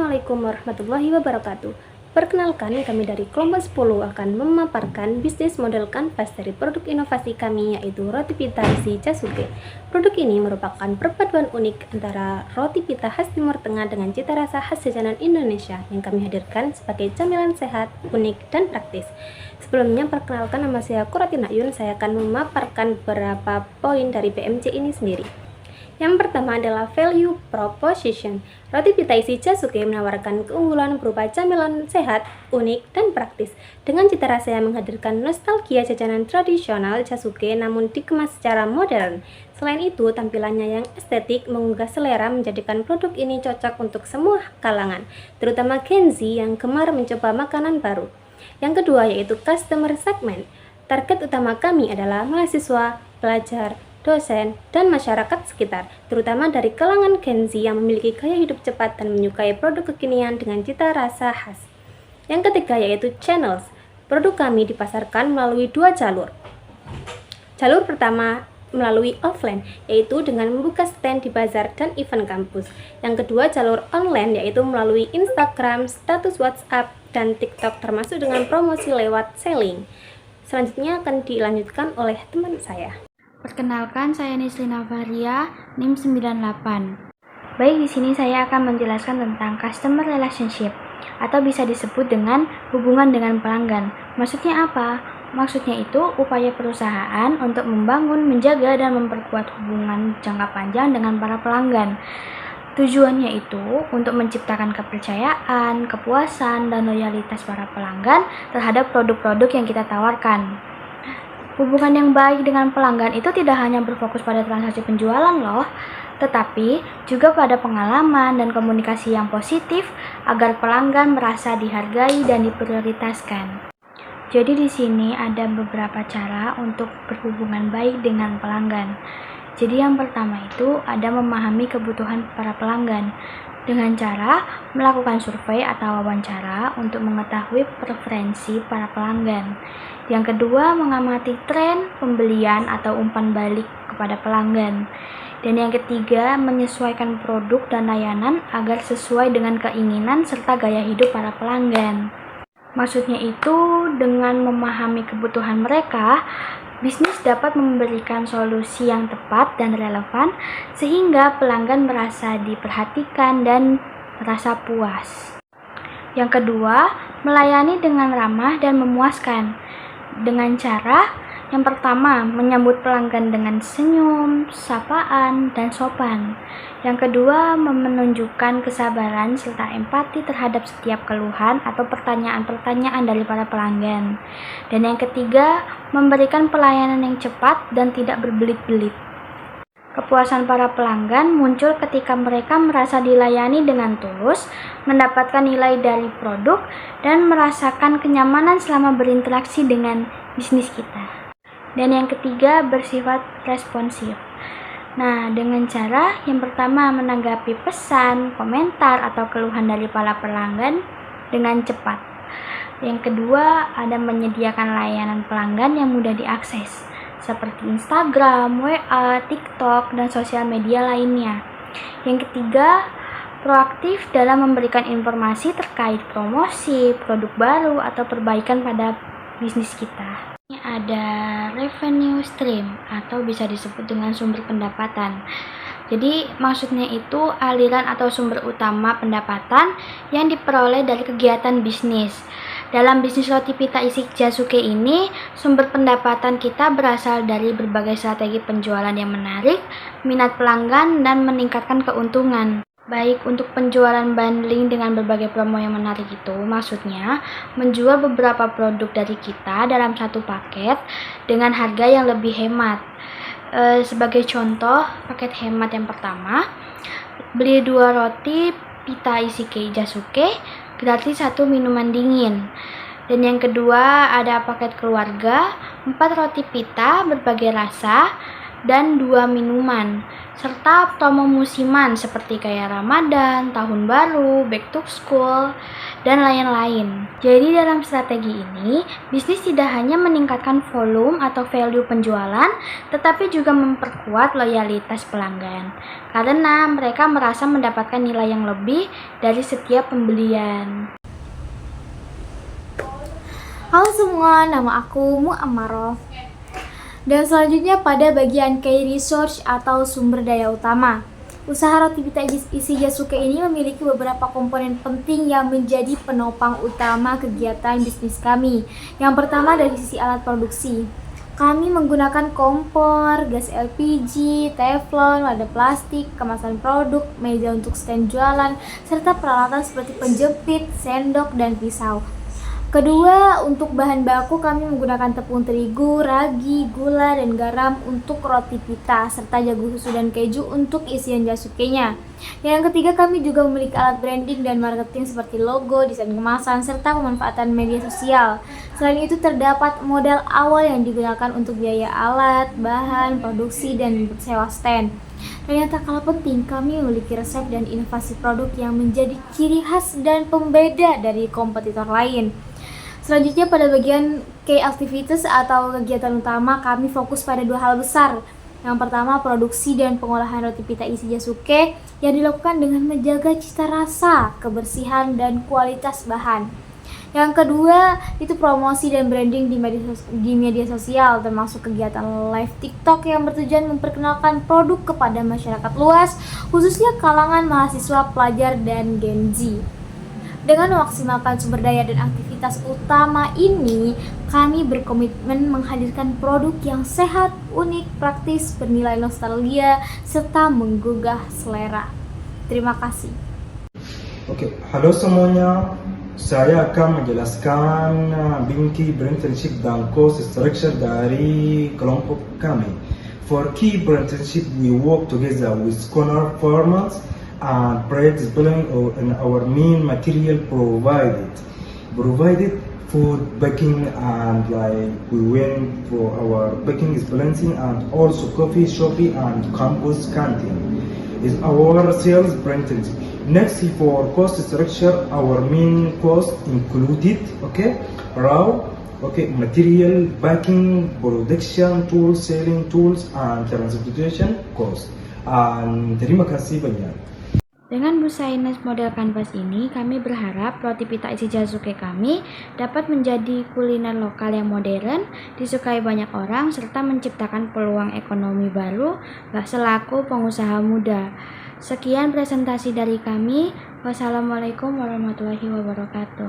Assalamualaikum warahmatullahi wabarakatuh. Perkenalkan, kami dari kelompok 10 akan memaparkan bisnis model kanvas dari produk inovasi kami, yaitu roti pita isi Jasuke. Produk ini merupakan perpaduan unik antara roti pita khas Timur Tengah dengan cita rasa khas jajanan Indonesia yang kami hadirkan sebagai camilan sehat, unik, dan praktis. Sebelumnya, perkenalkan, nama saya Quratina Yun. Saya akan memaparkan beberapa poin dari BMC ini sendiri. Yang pertama adalah value proposition. Roti pita isi Jasuke menawarkan keunggulan berupa camilan sehat, unik, dan praktis dengan cita rasa yang menghadirkan nostalgia jajanan tradisional Jasuke namun dikemas secara modern. Selain itu, tampilannya yang estetik menggugah selera menjadikan produk ini cocok untuk semua kalangan, terutama Gen Z yang gemar mencoba makanan baru. Yang kedua yaitu customer segment. Target utama kami adalah mahasiswa, pelajar, dosen, dan masyarakat sekitar, terutama dari kalangan Gen Z yang memiliki gaya hidup cepat dan menyukai produk kekinian dengan cita rasa khas. Yang ketiga yaitu channels. Produk kami dipasarkan melalui dua jalur. Jalur pertama melalui offline, yaitu dengan membuka stand di bazar dan event kampus. Yang kedua jalur online, yaitu melalui Instagram, status WhatsApp, dan TikTok, termasuk dengan promosi lewat selling. Selanjutnya akan dilanjutkan oleh teman saya. Perkenalkan, saya Nislina Faria, NIM 98. Baik, di sini saya akan menjelaskan tentang customer relationship atau bisa disebut dengan hubungan dengan pelanggan. Maksudnya apa? Maksudnya itu upaya perusahaan untuk membangun, menjaga, dan memperkuat hubungan jangka panjang dengan para pelanggan. Tujuannya itu untuk menciptakan kepercayaan, kepuasan, dan loyalitas para pelanggan terhadap produk-produk yang kita tawarkan. Hubungan yang baik dengan pelanggan itu tidak hanya berfokus pada transaksi penjualan loh, tetapi juga pada pengalaman dan komunikasi yang positif agar pelanggan merasa dihargai dan diprioritaskan. Jadi di sini ada beberapa cara untuk berhubungan baik dengan pelanggan. Jadi yang pertama itu ada memahami kebutuhan para pelanggan dengan cara melakukan survei atau wawancara untuk mengetahui preferensi para pelanggan. Yang kedua, mengamati tren pembelian atau umpan balik kepada pelanggan. Dan yang ketiga, menyesuaikan produk dan layanan agar sesuai dengan keinginan serta gaya hidup para pelanggan. Maksudnya itu, dengan memahami kebutuhan mereka, bisnis dapat memberikan solusi yang tepat dan relevan sehingga pelanggan merasa diperhatikan dan merasa puas. Yang kedua, melayani dengan ramah dan memuaskan. Dengan cara yang pertama, menyambut pelanggan dengan senyum, sapaan, dan sopan. Yang kedua, menunjukkan kesabaran serta empati terhadap setiap keluhan atau pertanyaan-pertanyaan dari para pelanggan. Dan yang ketiga, memberikan pelayanan yang cepat dan tidak berbelit-belit. Kepuasan para pelanggan muncul ketika mereka merasa dilayani dengan tulus, mendapatkan nilai dari produk, dan merasakan kenyamanan selama berinteraksi dengan bisnis kita. Dan yang ketiga, bersifat responsif. Nah, dengan cara yang pertama menanggapi pesan, komentar, atau keluhan dari para pelanggan dengan cepat. Yang kedua, ada menyediakan layanan pelanggan yang mudah diakses, seperti Instagram, WA, TikTok, dan sosial media lainnya. Yang ketiga, proaktif dalam memberikan informasi terkait promosi, produk baru, atau perbaikan pada bisnis kita. Ini ada revenue stream atau bisa disebut dengan sumber pendapatan. Jadi maksudnya itu aliran atau sumber utama pendapatan yang diperoleh dari kegiatan bisnis. Dalam bisnis roti pita isi Jasuke ini, sumber pendapatan kita berasal dari berbagai strategi penjualan yang menarik, minat pelanggan, dan meningkatkan keuntungan. Baik untuk penjualan bundling dengan berbagai promo yang menarik itu, maksudnya menjual beberapa produk dari kita dalam satu paket dengan harga yang lebih hemat. Sebagai contoh, paket hemat yang pertama, beli 2 roti pita isi Jasuke, gratis 1 minuman dingin. Dan yang kedua ada paket keluarga, 4 roti pita berbagai rasa dan 2 minuman, serta promo musiman seperti kayak Ramadan, Tahun Baru, Back to School, dan lain-lain. Jadi dalam strategi ini, bisnis tidak hanya meningkatkan volume atau value penjualan, tetapi juga memperkuat loyalitas pelanggan, karena mereka merasa mendapatkan nilai yang lebih dari setiap pembelian. Halo semua, nama aku Muammaroh. Dan selanjutnya pada bagian Key Research atau sumber daya utama. Usaha Roti Pita Isi Jasuke ini memiliki beberapa komponen penting yang menjadi penopang utama kegiatan bisnis kami. Yang pertama dari sisi alat produksi. Kami menggunakan kompor, gas LPG, teflon, wadah plastik, kemasan produk, meja untuk stand jualan, serta peralatan seperti penjepit, sendok, dan pisau. Kedua, untuk bahan baku kami menggunakan tepung terigu, ragi, gula, dan garam untuk roti pita, serta jagung susu dan keju untuk isian jasukenya. Yang ketiga, kami juga memiliki alat branding dan marketing seperti logo, desain kemasan, serta pemanfaatan media sosial. Selain itu, terdapat modal awal yang digunakan untuk biaya alat, bahan, produksi, dan sewa stand. Dan yang tak kalah penting, kami memiliki resep dan inovasi produk yang menjadi ciri khas dan pembeda dari kompetitor lain. Selanjutnya pada bagian key activities atau kegiatan utama, kami fokus pada 2 hal besar. Yang pertama, produksi dan pengolahan roti pita isi jasuke yang dilakukan dengan menjaga cita rasa, kebersihan, dan kualitas bahan. Yang kedua, itu promosi dan branding di media sosial, termasuk kegiatan live TikTok yang bertujuan memperkenalkan produk kepada masyarakat luas, khususnya kalangan mahasiswa, pelajar, dan Gen Z. Dengan memaksimalkan sumber daya dan aktivitas utama ini, kami berkomitmen menghadirkan produk yang sehat, unik, praktis, bernilai nostalgia, serta menggugah selera. Terima kasih. Oke, halo semuanya. Saya akan menjelaskan Binki Apprenticeship dan Course Structure dari kelompok kami. For key apprenticeship, we work together with scholar farmers and bread discipline in our main material provided food baking, and like we went for our baking is balancing, and also coffee shopping and campus canteen is our sales printing. Next, for cost structure, our main cost included raw material, packing, production tools, selling tools, and transportation cost. And terima kasih banyak. Dengan busainas model kanvas ini, kami berharap roti pita isi jasuke kami dapat menjadi kuliner lokal yang modern, disukai banyak orang, serta menciptakan peluang ekonomi baru selaku pengusaha muda. Sekian presentasi dari kami. Wassalamualaikum warahmatullahi wabarakatuh.